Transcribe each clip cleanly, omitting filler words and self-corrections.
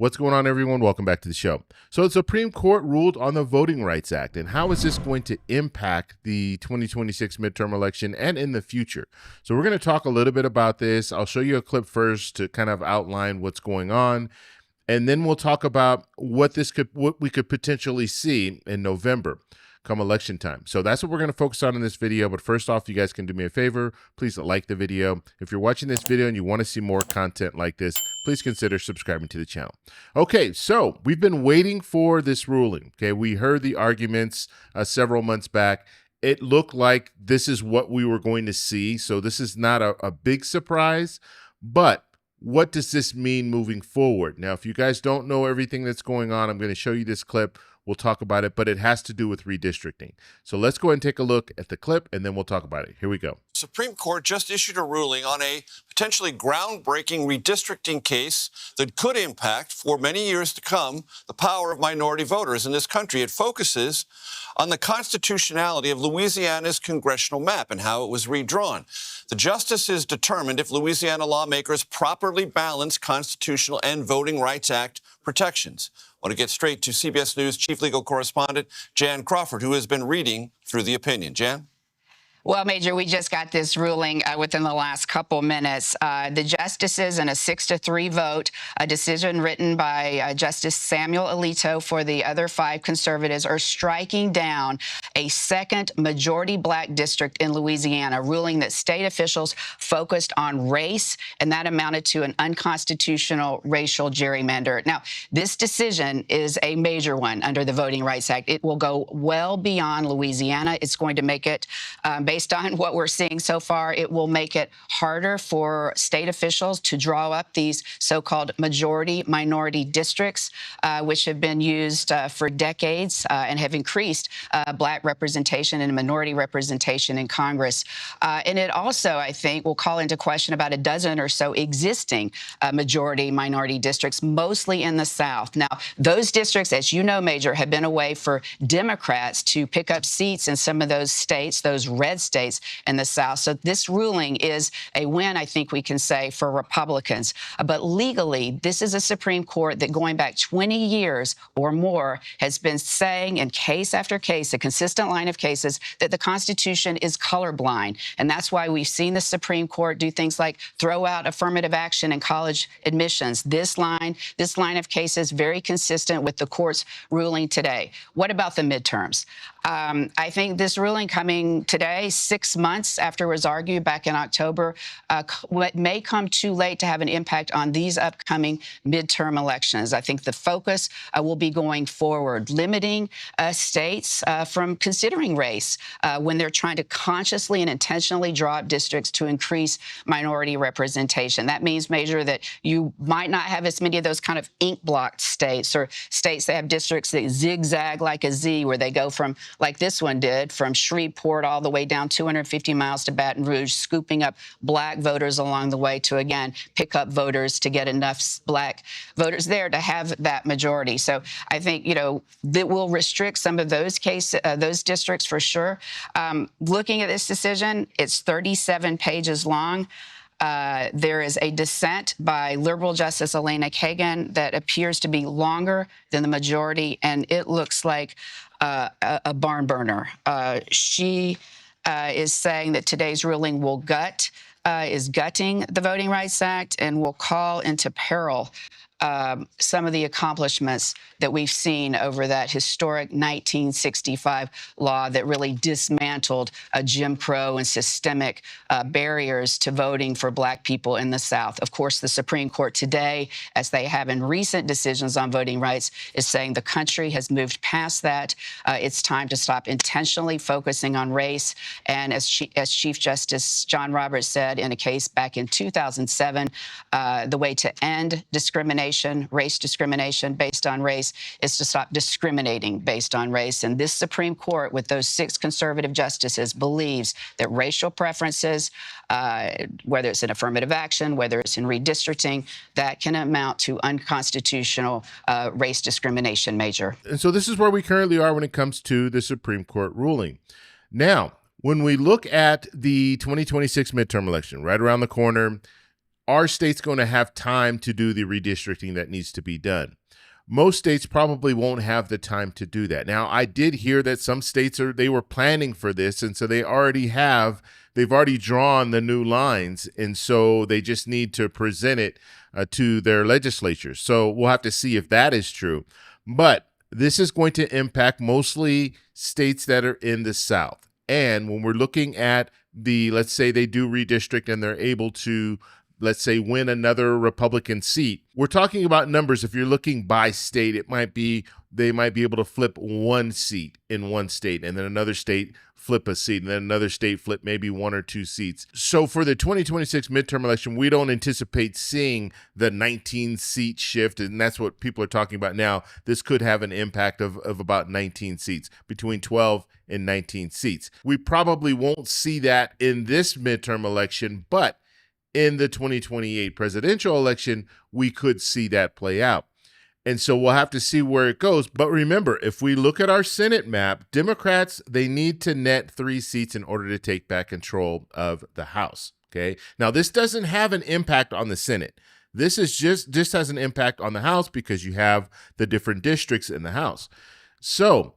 What's going on, everyone? Welcome back to the show. So the Supreme Court ruled on the Voting Rights Act, and how is this going to impact the 2026 midterm election and in the future? So we're going to talk a little bit about this. I'll show you a clip first to kind of outline what's going on, and then we'll talk about what we could potentially see in November come election time. So that's what we're going to focus on in this video. But first off, you guys can do me a favor. Please like the video. If you're watching this video and you want to see more content like this, please consider subscribing to the channel. Okay, so we've been waiting for this ruling. Okay, we heard the arguments several months back. It looked like this is what we were going to see. So this is not a big surprise, but what does this mean moving forward? Now, if you guys don't know everything that's going on, I'm going to show you this clip. We'll talk about it, but it has to do with redistricting. So let's go ahead and take a look at the clip, and then we'll talk about it. Here we go. Supreme Court just issued a ruling on a potentially groundbreaking redistricting case that could impact, for many years to come, the power of minority voters in this country. It focuses on the constitutionality of Louisiana's congressional map and how it was redrawn. The justices determined if Louisiana lawmakers properly balance constitutional and Voting Rights Act protections. I want to get straight to CBS News chief legal correspondent Jan Crawford, who has been reading through the opinion. Jan? Well, Major, we just got this ruling within the last couple minutes. The justices in a 6-3 vote, a decision written by Justice Samuel Alito for the other 5 conservatives, are striking down a second majority black district in Louisiana, ruling that state officials focused on race, and that amounted to an unconstitutional racial gerrymander. Now, this decision is a major one under the Voting Rights Act. It will go well beyond Louisiana. It's going to make it, based on what we're seeing so far, it will make it harder for state officials to draw up these so-called majority-minority districts, which have been used for decades and have increased black representation and minority representation in Congress. And it also, I think, will call into question about a dozen or so existing majority-minority districts, mostly in the South. Now, those districts, as you know, Major, have been a way for Democrats to pick up seats in some of those states, those red states in the South. So this ruling is a win, I think we can say, for Republicans. But legally, this is a Supreme Court that going back 20 years or more has been saying in case after case, a consistent line of cases, that the Constitution is colorblind. And that's why we've seen the Supreme Court do things like throw out affirmative action in college admissions. This line of cases very consistent with the court's ruling today. What about the midterms? I think this ruling coming today, 6 months after it was argued back in October, may come too late to have an impact on these upcoming midterm elections. I think the focus will be going forward, limiting states from considering race when they're trying to consciously and intentionally draw up districts to increase minority representation. That means, Major, that you might not have as many of those kind of ink-blocked states or states that have districts that zigzag like a Z, where they go from, like this one did, from Shreveport all the way down 250 miles to Baton Rouge, scooping up black voters along the way to, again, pick up voters to get enough black voters there to have that majority. So I think, you know, that will restrict some of those those districts for sure. Looking at this decision, it's 37 pages long. There is a dissent by liberal Justice Elena Kagan that appears to be longer than the majority, and it looks like a barn burner. She is saying that today's ruling will is gutting the Voting Rights Act and will call into peril some of the accomplishments that we've seen over that historic 1965 law that really dismantled Jim Crow and systemic barriers to voting for black people in the South. Of course, the Supreme Court today, as they have in recent decisions on voting rights, is saying the country has moved past that. It's time to stop intentionally focusing on race. And as Chief Justice John Roberts said in a case back in 2007, the way to end race discrimination based on race, is to stop discriminating based on race. And this Supreme Court, with those 6 conservative justices, believes that racial preferences, whether it's in affirmative action, whether it's in redistricting, that can amount to unconstitutional race discrimination, Major. And so this is where we currently are when it comes to the Supreme Court ruling. Now, when we look at the 2026 midterm election right around the corner, are states going to have time to do the redistricting that needs to be done? Most states probably won't have the time to do that. Now, I did hear that some states they were planning for this, and so they've already drawn the new lines, and so they just need to present it to their legislatures. So we'll have to see if that is true. But this is going to impact mostly states that are in the South. And when we're looking at let's say they do redistrict and they're able to, let's say, win another Republican seat, we're talking about numbers. If you're looking by state, they might be able to flip one seat in one state, and then another state flip a seat, and then another state flip maybe one or two seats. So for the 2026 midterm election, we don't anticipate seeing the 19-seat shift, and that's what people are talking about now. This could have an impact of about 19 seats, between 12 and 19 seats. We probably won't see that in this midterm election, but in the 2028 presidential election, we could see that play out. And so we'll have to see where it goes. But remember, if we look at our Senate map, Democrats, they need to net 3 seats in order to take back control of the House. Okay. Now, this doesn't have an impact on the Senate. This is just has an impact on the House because you have the different districts in the House. So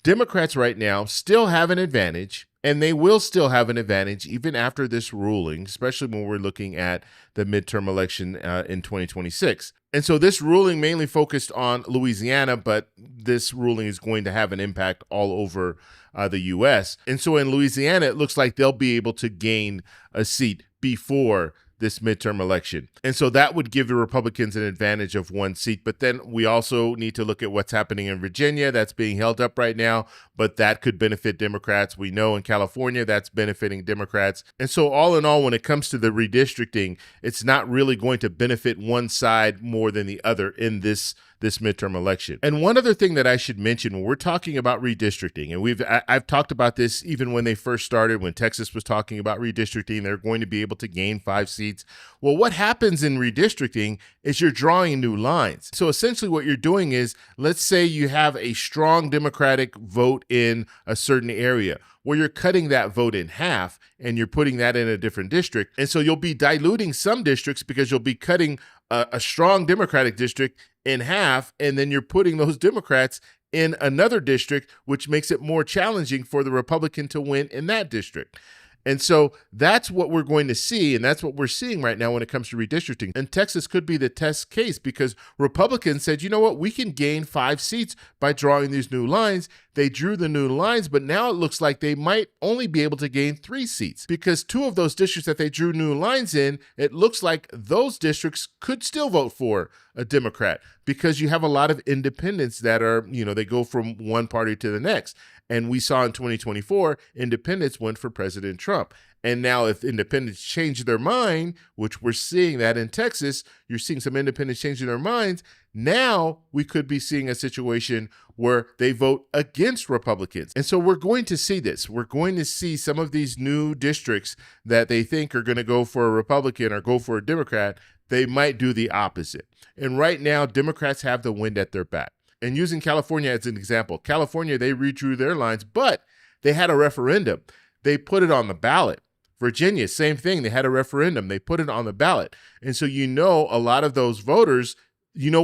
Democrats right now still have an advantage, and they will still have an advantage even after this ruling, especially when we're looking at the midterm election in 2026. And so this ruling mainly focused on Louisiana, but this ruling is going to have an impact all over the U.S. And so in Louisiana, it looks like they'll be able to gain a seat before this midterm election. And so that would give the Republicans an advantage of 1 seat. But then we also need to look at what's happening in Virginia. That's being held up right now, but that could benefit Democrats. We know in California that's benefiting Democrats. And so all in all, when it comes to the redistricting, it's not really going to benefit one side more than the other in this midterm election. And one other thing that I should mention when we're talking about redistricting, and I've talked about this even when they first started, when Texas was talking about redistricting, they're going to be able to gain 5 seats. Well, what happens in redistricting is you're drawing new lines. So essentially what you're doing is, let's say you have a strong Democratic vote in a certain area. Well, you're cutting that vote in half and you're putting that in a different district. And so you'll be diluting some districts because you'll be cutting a strong Democratic district in half, and then you're putting those Democrats in another district, which makes it more challenging for the Republican to win in that district. And so that's what we're going to see, and that's what we're seeing right now when it comes to redistricting. And Texas could be the test case because Republicans said, you know what, we can gain 5 seats by drawing these new lines. They drew the new lines, but now it looks like they might only be able to gain 3 seats because 2 of those districts that they drew new lines in, it looks like those districts could still vote for a Democrat because you have a lot of independents that are, they go from one party to the next. And we saw in 2024, independents went for President Trump. And now if independents change their mind, which we're seeing that in Texas, you're seeing some independents changing their minds. Now we could be seeing a situation where they vote against Republicans. And so we're going to see this. We're going to see some of these new districts that they think are going to go for a Republican or go for a Democrat. They might do the opposite. And right now, Democrats have the wind at their back. And using California as an example, California, they redrew their lines, but they had a referendum. They put it on the ballot. Virginia, same thing. They had a referendum. They put it on the ballot. And so a lot of those voters,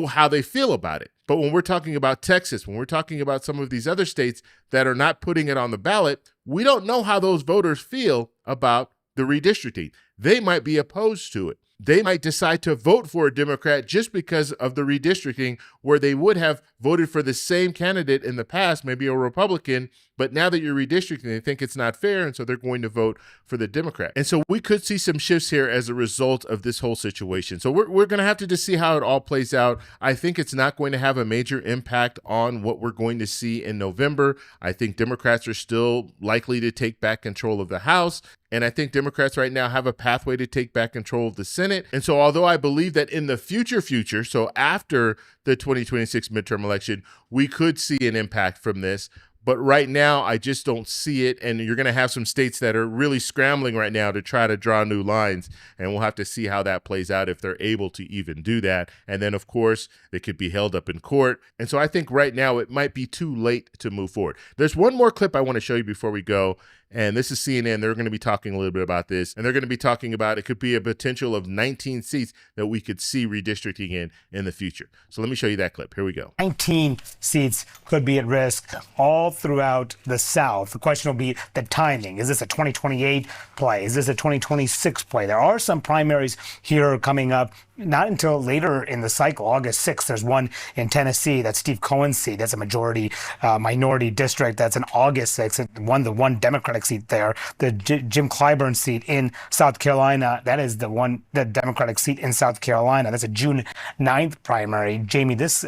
how they feel about it. But when we're talking about Texas, when we're talking about some of these other states that are not putting it on the ballot, we don't know how those voters feel about the redistricting. They might be opposed to it. They might decide to vote for a Democrat just because of the redistricting, where they would have voted for the same candidate in the past, maybe a Republican, but now that you're redistricting, they think it's not fair, and so they're going to vote for the Democrat. And so we could see some shifts here as a result of this whole situation. So we're going to have to just see how it all plays out. I think it's not going to have a major impact on what we're going to see in November. I think Democrats are still likely to take back control of the House. And I think Democrats right now have a pathway to take back control of the Senate. And so although I believe that in the future, so after the 2026 midterm election, we could see an impact from this. But right now, I just don't see it. And you're going to have some states that are really scrambling right now to try to draw new lines. And we'll have to see how that plays out if they're able to even do that. And then, of course, they could be held up in court. And so I think right now it might be too late to move forward. There's one more clip I want to show you before we go. And this is CNN. They're going to be talking a little bit about this. And they're going to be talking about it could be a potential of 19 seats that we could see redistricting in the future. So let me show you that clip. Here we go. 19 seats could be at risk all throughout the South. The question will be the timing. Is this a 2028 play? Is this a 2026 play? There are some primaries here coming up, not until later in the cycle. August 6th, there's one in Tennessee. That's Steve Cohen's seat. That's a majority minority district. That's in August 6th. The one Democratic seat there. The Jim Clyburn seat in South Carolina. That is the Democratic seat in South Carolina. That's a June 9th primary. Jamie, this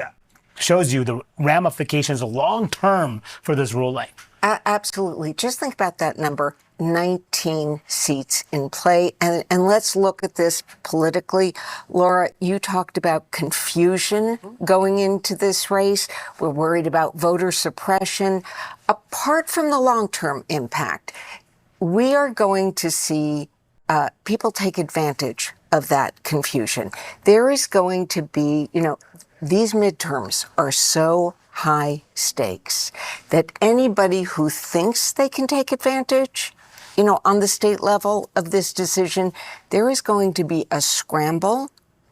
shows you the ramifications long term for this ruling. Absolutely. Just think about that number. 19 seats in play. And let's look at this politically. Laura, you talked about confusion going into this race. We're worried about voter suppression. Apart from the long-term impact, we are going to see people take advantage of that confusion. There is going to be, these midterms are so high stakes that anybody who thinks they can take advantage on the state level of this decision, there is going to be a scramble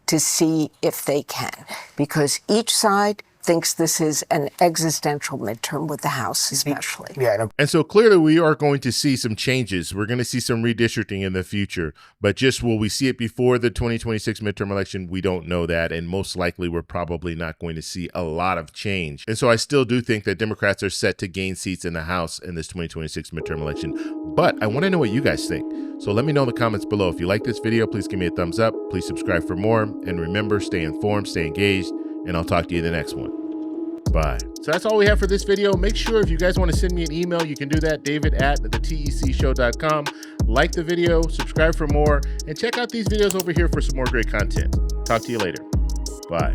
to see if they can, because each side thinks this is an existential midterm with the House especially. Yeah. And so clearly we are going to see some changes. We're going to see some redistricting in the future, but just will we see it before the 2026 midterm election? We don't know that. And most likely we're probably not going to see a lot of change. And so I still do think that Democrats are set to gain seats in the House in this 2026 midterm election. But I want to know what you guys think. So let me know in the comments below. If you like this video, please give me a thumbs up. Please subscribe for more. And remember, stay informed, stay engaged, and I'll talk to you in the next one. Bye. So that's all we have for this video. Make sure if you guys want to send me an email, you can do that, david@thetecshow.com. Like the video, subscribe for more, and check out these videos over here for some more great content. Talk to you later. Bye.